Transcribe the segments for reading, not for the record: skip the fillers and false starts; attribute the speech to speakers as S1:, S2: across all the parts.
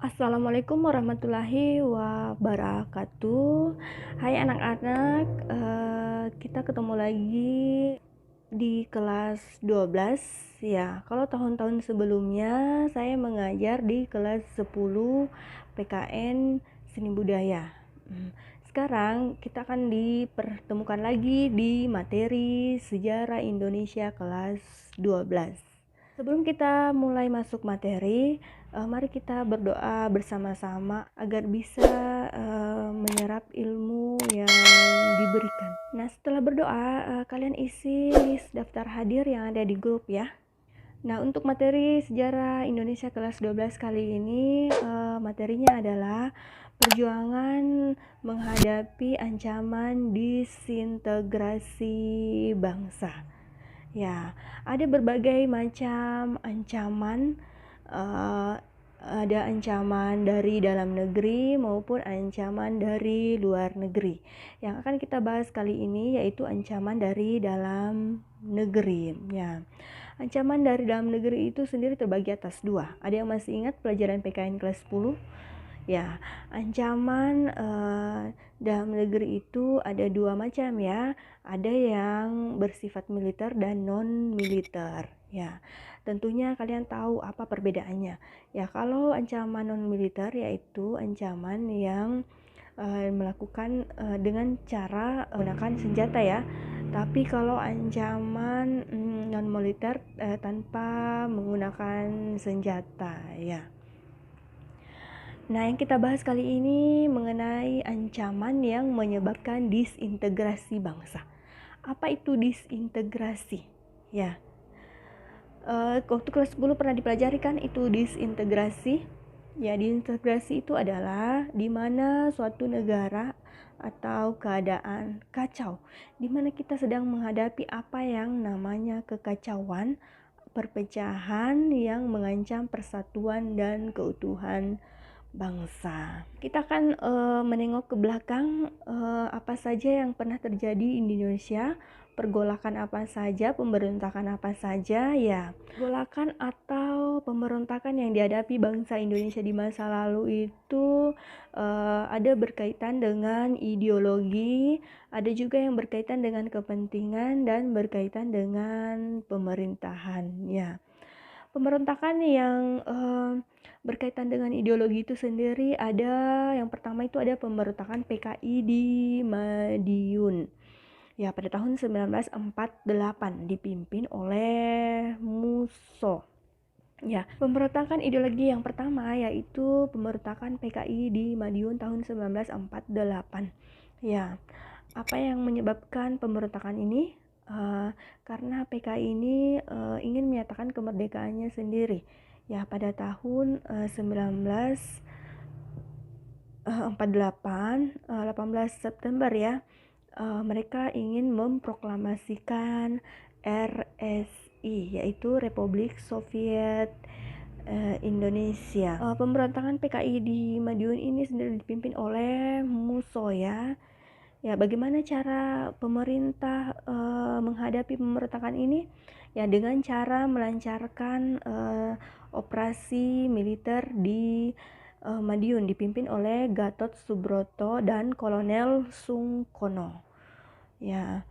S1: Assalamualaikum warahmatullahi wabarakatuh. Hai anak-anak, kita ketemu lagi di kelas 12 ya. Kalau tahun-tahun sebelumnya saya mengajar di kelas 10 PKN Seni Budaya. Sekarang kita akan dipertemukan lagi di materi Sejarah Indonesia kelas 12. Sebelum kita mulai masuk materi, mari kita berdoa bersama-sama agar bisa menyerap ilmu yang diberikan. Nah, setelah berdoa, kalian isi list daftar hadir yang ada di grup ya. Nah, untuk materi Sejarah Indonesia kelas 12 kali ini, materinya adalah perjuangan menghadapi ancaman disintegrasi bangsa. Ya, ada berbagai macam ancaman, ada ancaman dari dalam negeri maupun ancaman dari luar negeri. Yang akan kita bahas kali ini yaitu ancaman dari dalam negeri. Ya, ancaman dari dalam negeri itu sendiri terbagi atas dua. Ada yang masih ingat pelajaran PKN kelas 10? Ya, ancaman dalam negeri itu ada dua macam ya. Ada yang bersifat militer dan non-militer. Ya, tentunya kalian tahu apa perbedaannya. Ya, kalau ancaman non-militer yaitu ancaman yang melakukan dengan cara menggunakan senjata ya. Tapi kalau ancaman non-militer tanpa menggunakan senjata ya. Nah, yang kita bahas kali ini mengenai ancaman yang menyebabkan disintegrasi bangsa. Apa itu disintegrasi? Ya, waktu kelas 10 pernah dipelajari kan itu disintegrasi. Ya, disintegrasi itu adalah di mana suatu negara atau keadaan kacau, di mana kita sedang menghadapi apa yang namanya kekacauan, perpecahan yang mengancam persatuan dan keutuhan bangsa. Kita akan menengok ke belakang apa saja yang pernah terjadi di Indonesia, pergolakan apa saja, pemberontakan apa saja ya. Pergolakan atau pemberontakan yang dihadapi bangsa Indonesia di masa lalu itu ada berkaitan dengan ideologi, ada juga yang berkaitan dengan kepentingan dan berkaitan dengan pemerintahan ya. Pemberontakan yang berkaitan dengan ideologi itu sendiri ada yang pertama itu ada pemberontakan PKI di Madiun. Ya, pada tahun 1948 dipimpin oleh Musso. Ya, pemberontakan ideologi yang pertama yaitu pemberontakan PKI di Madiun tahun 1948. Ya, apa yang menyebabkan pemberontakan ini? Karena PKI ini ingin menyatakan kemerdekaannya sendiri. Ya, pada tahun 1948, 18 September ya, mereka ingin memproklamasikan RSI, yaitu Republik Soviet Indonesia. Pemberontakan PKI di Madiun ini sendiri dipimpin oleh Musso ya. Ya, bagaimana cara pemerintah menghadapi pemberontakan ini? Ya, dengan cara melancarkan operasi militer di Madiun dipimpin oleh Gatot Subroto dan Kolonel Sungkono. Ya,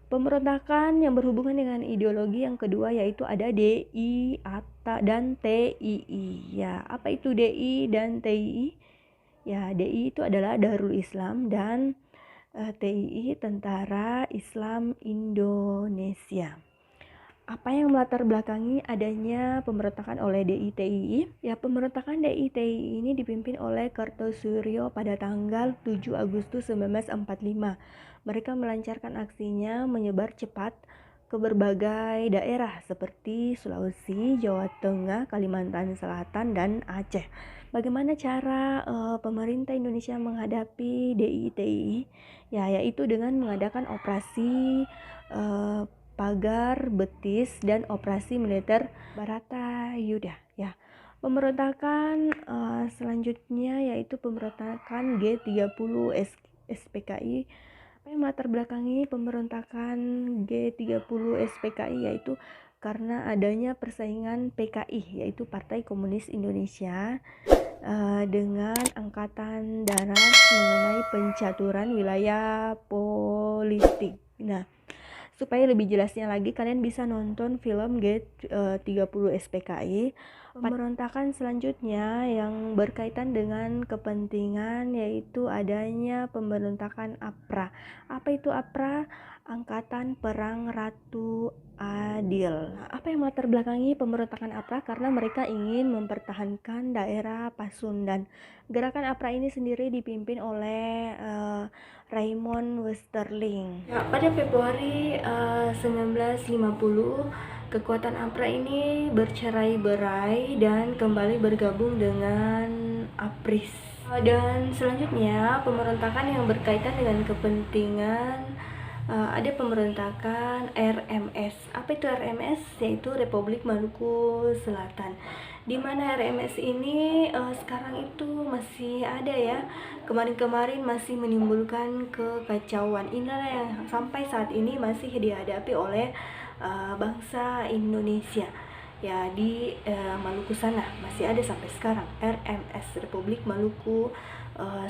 S1: pemberontakan yang berhubungan dengan ideologi yang kedua yaitu ada DI dan TII. Ya, apa itu DI dan TII? Ya, DI itu adalah Darul Islam dan TII Tentara Islam Indonesia. Apa yang melatar belakangi adanya pemberontakan oleh DI-TII? Ya, pemberontakan DI-TII ini dipimpin oleh Kartosuryo pada tanggal 7 Agustus 1945. Mereka melancarkan aksinya menyebar cepat ke berbagai daerah seperti Sulawesi, Jawa Tengah, Kalimantan Selatan, dan Aceh. Bagaimana cara pemerintah Indonesia menghadapi DI-TII? Ya, yaitu dengan mengadakan operasi Pagar Betis dan operasi militer Baratayuda. Ya, pemberontakan selanjutnya yaitu pemberontakan G30 SPKI. Apa yang melatar belakangi pemberontakan G30 SPKI yaitu karena adanya persaingan PKI yaitu Partai Komunis Indonesia dengan Angkatan Darat mengenai pencaturan wilayah politik. Nah, supaya lebih jelasnya lagi, kalian bisa nonton film G30 SPKI. Pemberontakan selanjutnya yang berkaitan dengan kepentingan yaitu adanya pemberontakan APRA. Apa itu APRA? Angkatan Perang Ratu Adil. Apa yang melatar belakangi pemberontakan APRA? Karena mereka ingin mempertahankan daerah Pasundan. Gerakan APRA ini sendiri dipimpin oleh Raymond Westerling. Ya, pada Februari 1950, kekuatan APRA ini bercerai-berai dan kembali bergabung dengan APRIS. Dan selanjutnya pemberontakan yang berkaitan dengan kepentingan, ada pemberontakan RMS. Apa itu RMS? Yaitu Republik Maluku Selatan. Di mana RMS ini sekarang itu masih ada ya. Kemarin-kemarin masih menimbulkan kekacauan. Inilah yang sampai saat ini masih dihadapi oleh bangsa Indonesia. Ya, di Maluku sana masih ada sampai sekarang RMS, Republik Maluku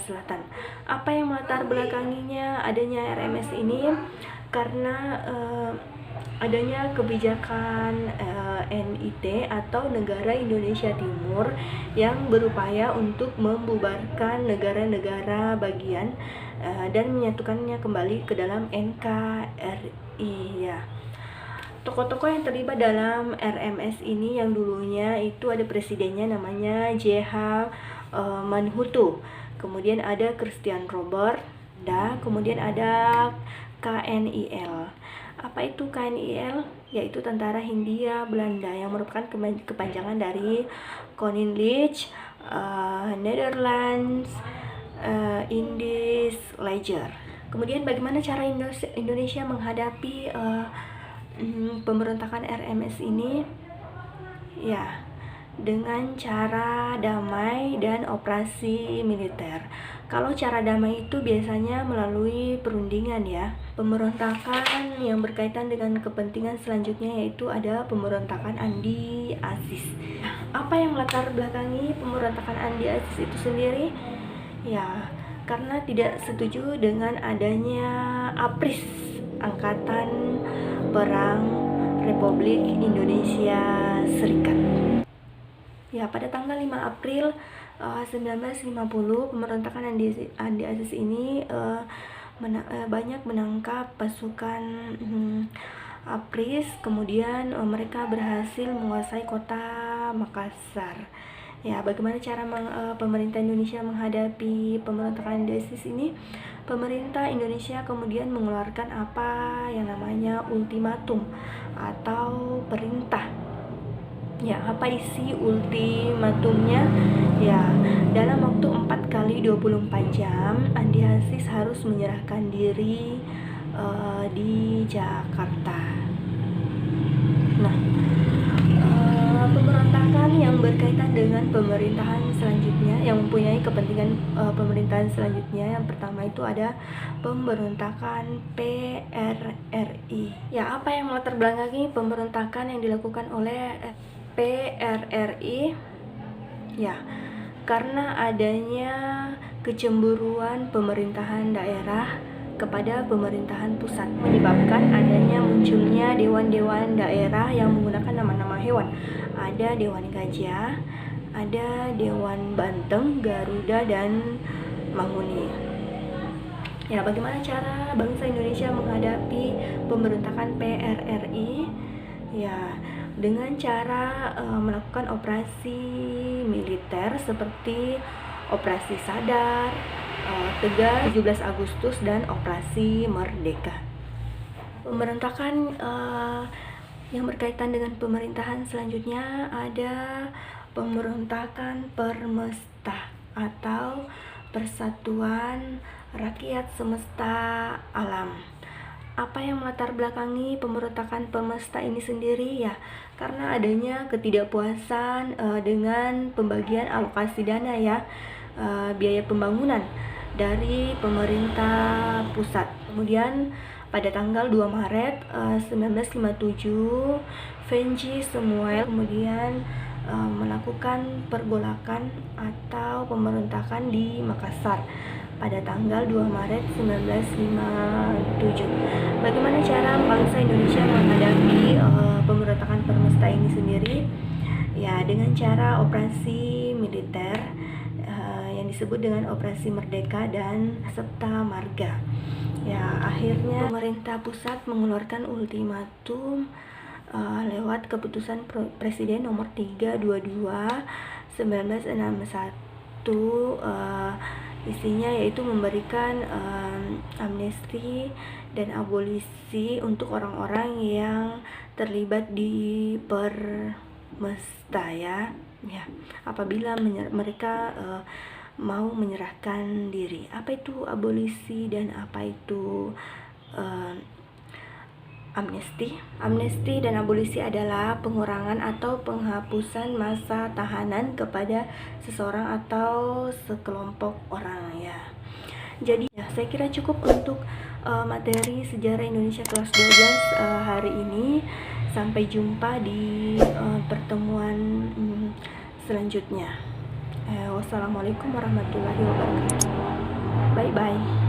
S1: Selatan. Apa yang melatar belakanginya adanya RMS ini? Karena adanya kebijakan NIT atau Negara Indonesia Timur yang berupaya untuk membubarkan negara-negara bagian dan menyatukannya kembali ke dalam NKRI ya. Tokoh-tokoh yang terlibat dalam RMS ini yang dulunya itu ada presidennya namanya J.H. Manhutu, kemudian ada Christian Robert, kemudian ada KNIL. Apa itu KNIL? Yaitu Tentara Hindia Belanda yang merupakan kepanjangan dari Koninklijke Netherlands Indies Leger. Kemudian bagaimana cara Indonesia menghadapi pemberontakan RMS ini? Ya, dengan cara damai dan operasi militer. Kalau cara damai itu biasanya melalui perundingan ya. Pemberontakan yang berkaitan dengan kepentingan selanjutnya yaitu ada pemberontakan Andi Aziz. Apa yang melatar belakangi pemberontakan Andi Aziz itu sendiri? Ya, karena tidak setuju dengan adanya APRIS, Angkatan Perang Republik Indonesia Serikat. Ya, pada tanggal 5 April 1950, pemberontakan Andi Aziz ini banyak menangkap pasukan APRIS, kemudian mereka berhasil menguasai kota Makassar. Ya, bagaimana cara pemerintah Indonesia menghadapi pemberontakan Andi Aziz ini? Pemerintah Indonesia kemudian mengeluarkan apa yang namanya ultimatum atau perintah. Ya, apa isi ultimatumnya? Ya, dalam waktu 4 kali 24 jam Andi Aziz harus menyerahkan diri di Jakarta. Nah, pemberontakan yang berkaitan dengan pemerintahan selanjutnya yang mempunyai kepentingan pemerintahan selanjutnya, yang pertama itu ada pemberontakan PRRI. Ya, apa yang melatar belakangi pemberontakan yang dilakukan oleh PRRI? Ya, karena adanya kecemburuan pemerintahan daerah kepada pemerintahan pusat, menyebabkan adanya munculnya dewan-dewan daerah yang menggunakan nama-nama hewan. Ada Dewan Gajah, ada Dewan Banteng, Garuda, dan Manguni. Ya, bagaimana cara bangsa Indonesia menghadapi pemberontakan PRRI? Ya, dengan cara melakukan operasi militer seperti Operasi Sadar, Tegar, 17 Agustus, dan Operasi Merdeka. Pemberontakan yang berkaitan dengan pemerintahan selanjutnya ada pemberontakan Permesta atau Persatuan Rakyat Semesta Alam. Apa yang melatar belakangi pemberontakan Permesta ini sendiri? Ya, karena adanya ketidakpuasan dengan pembagian alokasi dana ya, biaya pembangunan dari pemerintah pusat. Kemudian pada tanggal 2 Maret 1957, Venji Samuel kemudian melakukan pergolakan atau pemberontakan di Makassar pada tanggal 2 Maret 1957. Bagaimana cara bangsa Indonesia menghadapi pemberontakan Permesta ini sendiri? Ya, dengan cara operasi militer yang disebut dengan Operasi Merdeka dan Septa Marga. Ya, akhirnya pemerintah pusat mengeluarkan ultimatum lewat keputusan Presiden nomor 322 1961, isinya yaitu memberikan amnesti dan abolisi untuk orang-orang yang terlibat di Permesta ya, apabila mereka mau menyerahkan diri. Apa itu abolisi dan apa itu amnesti? Amnesti dan abolisi adalah pengurangan atau penghapusan masa tahanan kepada seseorang atau sekelompok orang ya. Jadi ya, saya kira cukup untuk materi sejarah Indonesia kelas 12 hari ini. Sampai jumpa di pertemuan selanjutnya. Wassalamualaikum warahmatullahi wabarakatuh. Bye bye.